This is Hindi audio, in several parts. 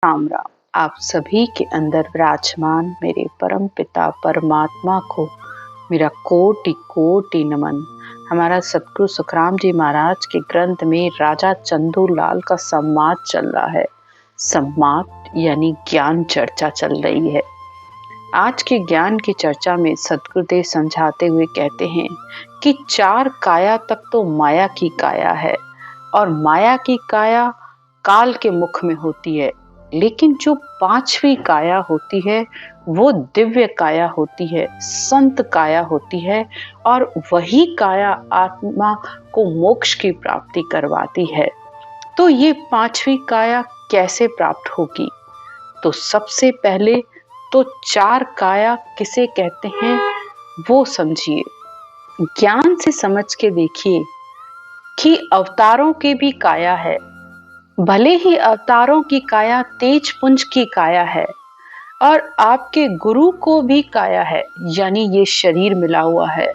राम राम। आप सभी के अंदर विराजमान मेरे परम पिता परमात्मा को मेरा कोटि कोटि नमन। हमारा सतगुरु सुखराम जी महाराज के ग्रंथ में राजा चंदूलाल का संवाद चल रहा है। संवाद यानी ज्ञान चर्चा चल रही है। आज के ज्ञान की चर्चा में सतगुरुदेव समझाते हुए कहते हैं कि 4 काया तक तो माया की काया है और माया की काया काल के मुख में होती है, लेकिन जो 5वीं काया होती है वो दिव्य काया होती है, संत काया होती है और वही काया आत्मा को मोक्ष की प्राप्ति करवाती है। तो ये 5वीं काया कैसे प्राप्त होगी? तो सबसे पहले तो 4 काया किसे कहते हैं वो समझिए। ज्ञान से समझ के देखिए कि अवतारों की भी काया है। भले ही अवतारों की काया तेज पुंज की काया है और आपके गुरु को भी काया है, यानी ये शरीर मिला हुआ है।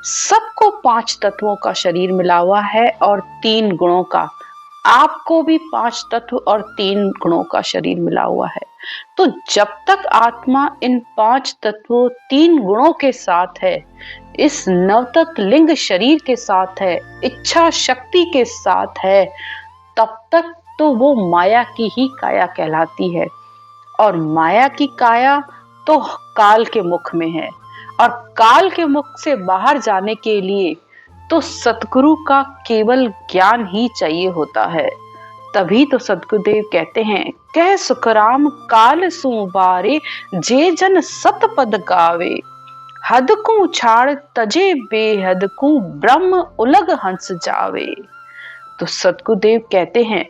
सबको 5 तत्वों का शरीर मिला हुआ है और 3 गुणों का। आपको भी 5 तत्व और 3 गुणों का शरीर मिला हुआ है। तो जब तक आत्मा इन 5 तत्वों 3 गुणों के साथ है, इस नवतत्व लिंग शरीर के साथ है, इच्छा शक्ति के साथ है, तब तक तो वो माया की ही काया कहलाती है। और माया की काया तो काल के मुख में है और काल के मुख से बाहर जाने के लिए तो सतगुरु का केवल ज्ञान ही चाहिए होता है। तभी तो सतगुरुदेव कहते हैं, कह सुखराम काल सुबारे जे जन सत पद गावे, हद को छाड़ तजे बेहद को ब्रह्म उलग हंस जावे। तो सतगुरुदेव कहते हैं,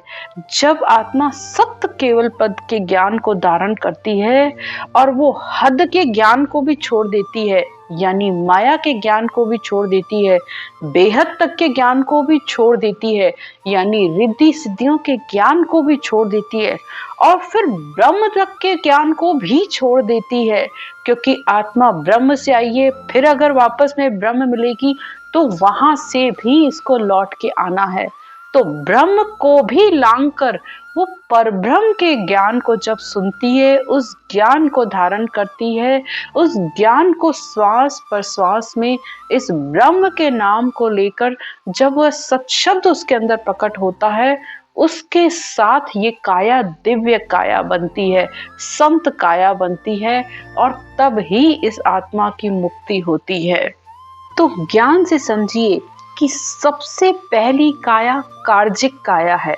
जब आत्मा सत्य केवल पद के ज्ञान को धारण करती है और वो हद के ज्ञान को भी छोड़ देती है, यानी माया के ज्ञान को भी छोड़ देती है, बेहद तक के ज्ञान को भी छोड़ देती है, यानी रिद्धि सिद्धियों के ज्ञान को भी छोड़ देती है और फिर ब्रह्म तक के ज्ञान को भी छोड़ देती है, क्योंकि आत्मा ब्रह्म से आई है। फिर अगर वापस में ब्रह्म मिलेगी तो वहां से भी इसको लौट के आना है। तो ब्रह्म को भी लांग कर वो परब्रह्म के ज्ञान को जब सुनती है, उस ज्ञान को धारण करती है, उस ज्ञान को श्वास प्रश्वास में इस ब्रह्म के नाम को लेकर जब वह सत्शब्द उसके अंदर प्रकट होता है, उसके साथ ये काया दिव्य काया बनती है, संत काया बनती है और तब ही इस आत्मा की मुक्ति होती है। तो ज्ञान से समझिए कि सबसे पहली काया कार्जिक काया है।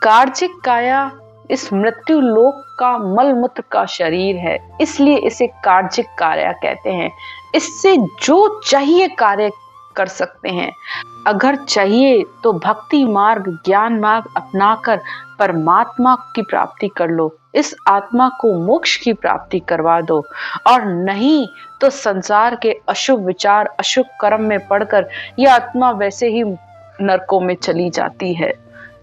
कार्जिक काया इस मृत्यु लोक का मल मूत्र का शरीर है, इसलिए इसे कार्जिक काया कहते हैं। इससे जो चाहिए कार्य कर सकते हैं। अगर चाहिए तो भक्ति मार्ग ज्ञान मार्ग अपनाकर परमात्मा की प्राप्ति कर लो, इस आत्मा को मोक्ष की प्राप्ति करवा दो, और नहीं तो संसार के अशुभ विचार अशुभ कर्म में पड़कर यह आत्मा वैसे ही नरकों में चली जाती है।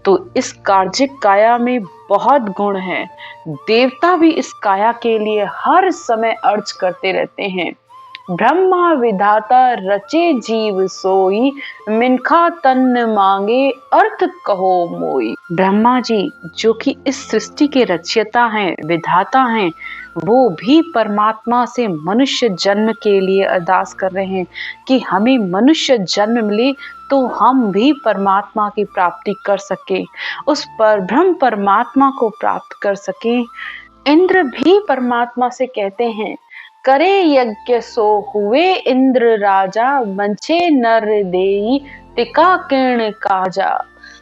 तो इस कार्जिक काया में बहुत गुण हैं। देवता भी इस काया के लिए हर समय अर्ज करते रहते हैं, ब्रह्मा विधाता रचे जीव सोई, मिनखा तन मांगे अर्थ कहो मोई। ब्रह्मा जी जो कि इस सृष्टि के रचयिता हैं, विधाता हैं, वो भी परमात्मा से मनुष्य जन्म के लिए अरदास कर रहे हैं कि हमें मनुष्य जन्म मिले तो हम भी परमात्मा की प्राप्ति कर सके, उस परब्रह्म परमात्मा को प्राप्त कर सके। इंद्र भी परमात्मा से कहते हैं, करे यज्ञ सो हुए इंद्र राजा, मंचे नर देई टिका किरण काजा।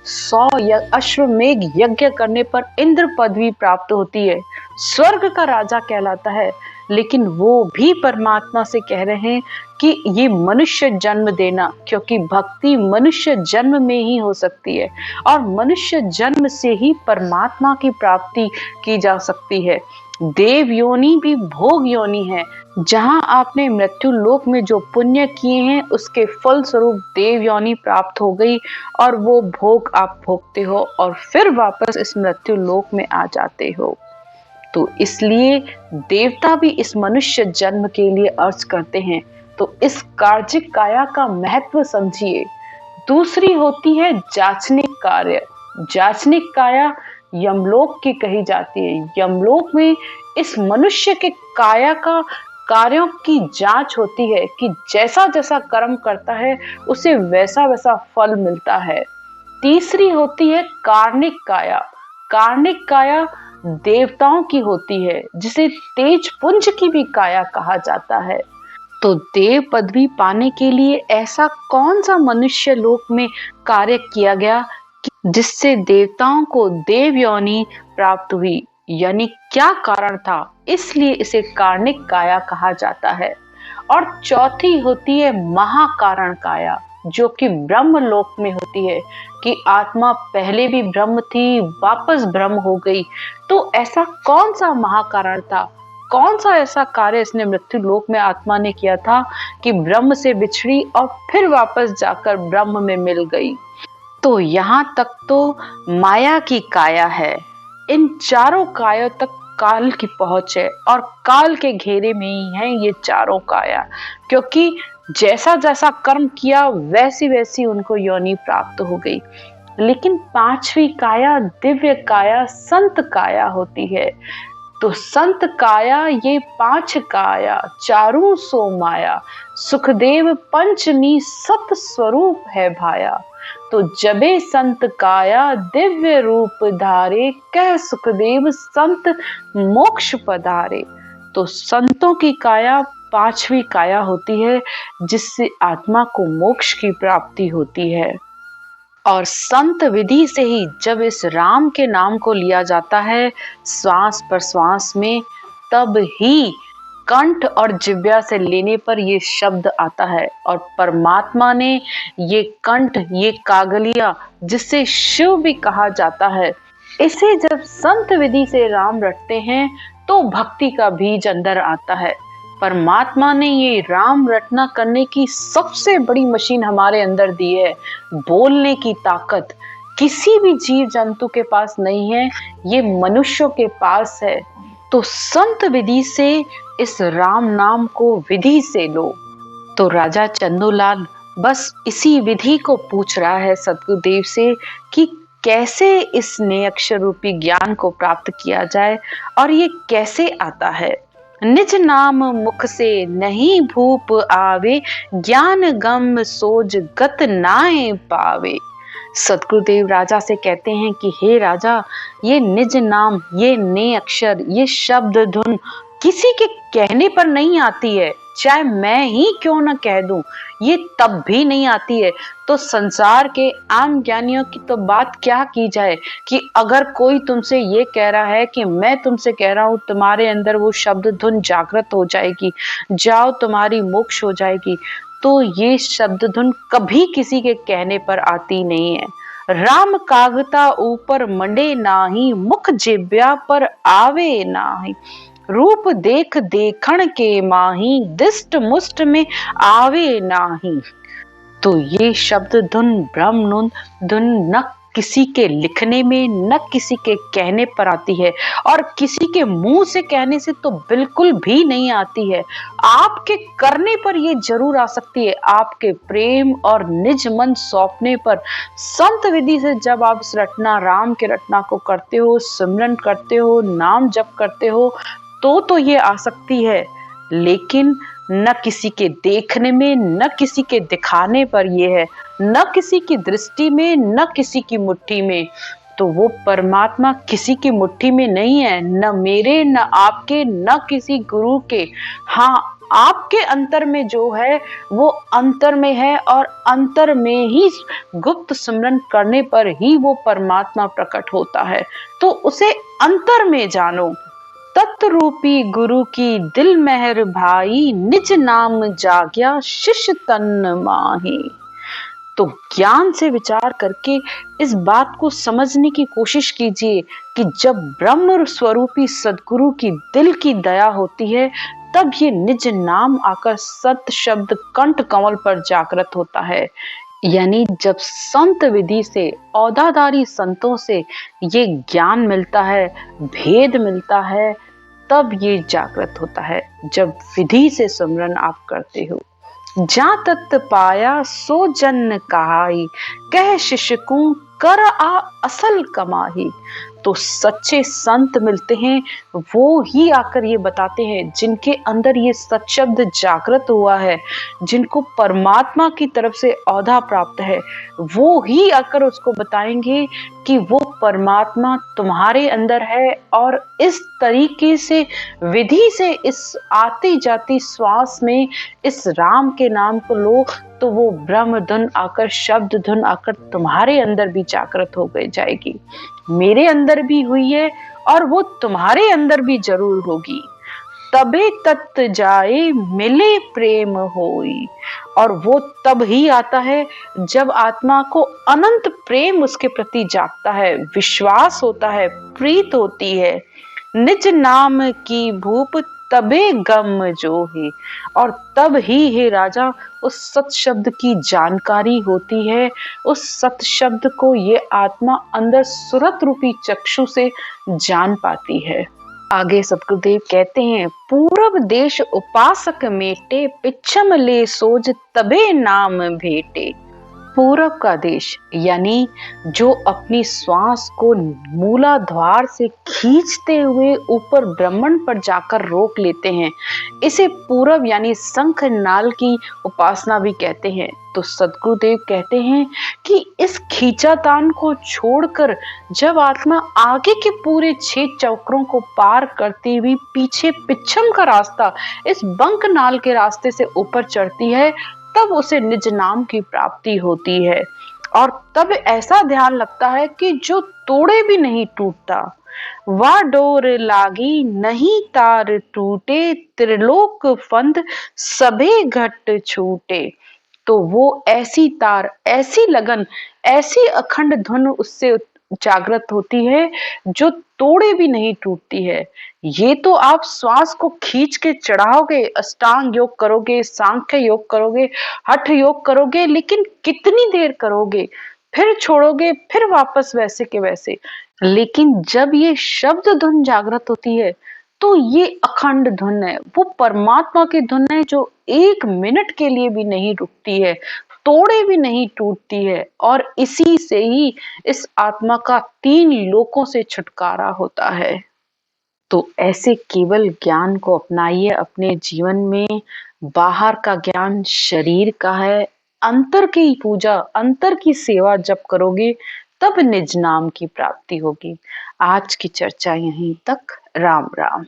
100 अश्वमेघ यज्ञ करने पर इंद्र पदवी प्राप्त होती है, स्वर्ग का राजा कहलाता है। लेकिन वो भी परमात्मा से कह रहे हैं कि ये मनुष्य जन्म देना, क्योंकि भक्ति मनुष्य जन्म में ही हो सकती है और मनुष्य जन्म से ही परमात्मा की प्राप्ति की जा सकती है। देव योनि भी भोग योनि है, जहां आपने मृत्यु लोक में जो पुण्य किए हैं उसके फल स्वरूप देव योनि प्राप्त हो गई और वो भोग आप भोगते हो और फिर वापस इस मृत्यु लोक में आ जाते हो। तो इसलिए देवता भी इस मनुष्य जन्म के लिए अर्ज करते हैं। तो इस कार्जिक काया का महत्व समझिए। दूसरी होती है जाचनिक कार्य। जाचनिक काया यमलोक की कही जाती है। यमलोक में इस मनुष्य के काया का कार्यों की जांच होती है कि जैसा जैसा कर्म करता है उसे वैसा वैसा फल मिलता है। तीसरी होती है कार्णिक काया। कार्णिक काया देवताओं की होती है, जिसे तेज पुंज की भी काया कहा जाता है। तो देव पदवी पाने के लिए ऐसा कौन सा मनुष्य लोक में कार्य किया गया जिससे देवताओं को देव योनि प्राप्त हुई, यानी क्या कारण था, इसलिए इसे कार्णिक काया कहा जाता है। और चौथी होती है महाकारण काया, जो कि ब्रह्म लोक में होती है कि आत्मा पहले भी ब्रह्म थी, वापस ब्रह्म हो गई। तो ऐसा कौन सा महाकारण था, कौन सा ऐसा कार्य इसने मृत्यु लोक में आत्मा ने किया था कि ब्रह्म से बिछड़ी और फिर वापस जाकर ब्रह्म में मिल गई। तो यहाँ तक तो माया की काया है। इन चारों कायों तक काल की पहुंच है और काल के घेरे में ही है ये चारों काया, क्योंकि जैसा जैसा कर्म किया वैसी वैसी उनको योनि प्राप्त हो गई। लेकिन पांचवी काया दिव्य काया संत काया होती है। तो संत काया ये पांच काया चारों सो माया, सुखदेव पंचमी सत स्वरूप है भाया। तो जबे संत काया दिव्य रूप धारे, कह सुखदेव संत मोक्ष पधारे। तो संतों की काया पांचवी काया होती है, जिससे आत्मा को मोक्ष की प्राप्ति होती है। और संत विधि से ही जब इस राम के नाम को लिया जाता है श्वास प्रश्वास में, तब ही कंठ और जिह्वा से लेने पर ये शब्द आता है। और परमात्मा ने ये कंठ, ये कागलिया, जिससे शिव भी कहा जाता है, इसे जब संत विधि से राम रटते हैं तो भक्ति का बीज अंदर आता है। परमात्मा ने ये राम रटना करने की सबसे बड़ी मशीन हमारे अंदर दी है। बोलने की ताकत किसी भी जीव जंतु के पास नहीं है, ये मनुष्यों के पास है। तो संत विधि से इस राम नाम को विधि से लो। तो राजा चंदूलाल बस इसी विधि को पूछ रहा है सद्गुरुदेव से कि कैसे इस नए अक्षर रूपी ज्ञान को प्राप्त किया जाए और ये कैसे आता है। निज नाम मुख से नहीं भूप आवे, ज्ञान गम सोज गत नाए पावे। सद्गुरुदेव राजा से कहते हैं कि हे राजा, ये निज नाम, ये ने अक्षर, ये शब्द धुन किसी के कहने पर नहीं आती है, चाहे मैं ही क्यों न कह दूं, ये तब भी नहीं आती है। तो संसार के आम ज्ञानियों की तो बात क्या की जाए कि अगर कोई तुमसे ये कह रहा है कि मैं तुमसे कह रहा हूं तुम्हारे अंदर वो शब्द धुन जागृत हो जाएगी, जाओ तुम्हारी मोक्ष हो जाएगी, तो ये शब्द धुन कभी किसी के कहने पर आती नहीं है। राम कागता ऊपर मंडे नाही, मुख जिब्या पर आवे नाही। रूप देख देखण के माही, दिष्ट मुष्ट में आवे नाही। तो ये शब्द धुन ब्रह्म धुन न किसी के लिखने में, न किसी के कहने पर आती है, और किसी के मुंह से कहने से तो बिल्कुल भी नहीं आती है। आपके करने पर ये जरूर आ सकती है, आपके प्रेम और निज मन सौंपने पर। संत विधि से जब आप इस रटना, राम के रटना को करते हो, सिमरन करते हो, नाम जप करते हो, तो ये आ सकती है। लेकिन न किसी के देखने में, न किसी के दिखाने पर ये है, न किसी की दृष्टि में, न किसी की मुट्ठी में। तो वो परमात्मा किसी की मुट्ठी में नहीं है, न मेरे, न आपके, न किसी गुरु के। हाँ, आपके अंतर में जो है वो अंतर में है, और अंतर में ही गुप्त सिमरन करने पर ही वो परमात्मा प्रकट होता है। तो उसे अंतर में जानो। तत्रूपी गुरु की दिल मेहर भाई, निज नाम जाग्या शिष्य तन माही। तो ज्ञान से विचार करके इस बात को समझने की कोशिश कीजिए कि जब ब्रह्म स्वरूपी सद्गुरु की दिल की दया होती है, तब ये निज नाम आकर सत शब्द कंठ कमल पर जागृत होता है। यानी जब संत विधि से, औदाधारी संतों से ये ज्ञान मिलता है, भेद मिलता है, तब ये जागृत होता है। जब विधि से सिमरन आप करते हो। जा तत् पाया सो जन कहाई, कह शिष्य को कर आ असल कमाही। तो सच्चे संत मिलते हैं, वो ही आकर ये बताते हैं, जिनके अंदर ये सत्शब्द जागृत हुआ है, जिनको परमात्मा की तरफ से औधा प्राप्त है, वो ही आकर उसको बताएंगे कि वो परमात्मा तुम्हारे अंदर है और इस तरीके से विधि से इस आती जाती श्वास में इस राम के नाम को लो, तो वो ब्रह्म धुन आकर, शब्द धुन आकर तुम्हारे अंदर भी जागृत हो गई जाएगी। मेरे अंदर भी हुई है और वो तुम्हारे अंदर भी जरूर होगी। तबे तत् जाए मिले प्रेम होई, और वो तब ही आता है जब आत्मा को अनंत प्रेम उसके प्रति जागता है, विश्वास होता है, प्रीत होती है। निज नाम की भूप तबे गम जो है, और तब ही हे राजा उस सत शब्द की जानकारी होती है। उस सत शब्द को ये आत्मा अंदर सुरत रूपी चक्षु से जान पाती है। आगे सतगुरुदेव कहते हैं, पूरब देश उपासक मेटे, पिछम ले सोज तबे नाम भेटे। पूरब का देश यानी जो अपनी श्वास को मूलाधार से खींचते हुए ऊपर ब्रह्मंड पर जाकर रोक लेते हैं, इसे पूरब यानी शंख नाल की उपासना भी कहते हैं। तो सद्गुरुदेव कहते हैं कि इस खींचातान को छोड़कर जब आत्मा आगे के पूरे 6 चक्रों को पार करती हुई पीछे पिछम का रास्ता, इस बंक नाल के रास्ते से ऊपर चढ़ती है, तब उसे निज नाम की प्राप्ति होती है। और तब ऐसा ध्यान लगता है कि जो तोड़े भी नहीं टूटता, वा डोर लागी नहीं तार टूटे, त्रिलोक फंद सबे घट छूटे। तो वो ऐसी तार, ऐसी लगन, ऐसी अखंड धुन उससे जागृत होती है जो तोड़े भी नहीं टूटती है। ये तो आप श्वास को खींच के चढ़ाओगे, अष्टांग योग करोगे, सांख्य योग करोगे, हठ योग करोगे, लेकिन कितनी देर करोगे, फिर छोड़ोगे, फिर वापस वैसे के वैसे। लेकिन जब ये शब्द धुन जागृत होती है तो ये अखंड धुन है, वो परमात्मा की धुन है जो 1 मिनट के लिए भी नहीं रुकती है, तोड़े भी नहीं टूटती है, और इसी से ही इस आत्मा का 3 लोकों से छुटकारा होता है। तो ऐसे केवल ज्ञान को अपनाइए अपने जीवन में। बाहर का ज्ञान शरीर का है, अंतर की पूजा, अंतर की सेवा जब करोगे तब निज नाम की प्राप्ति होगी। आज की चर्चा यहीं तक। राम राम।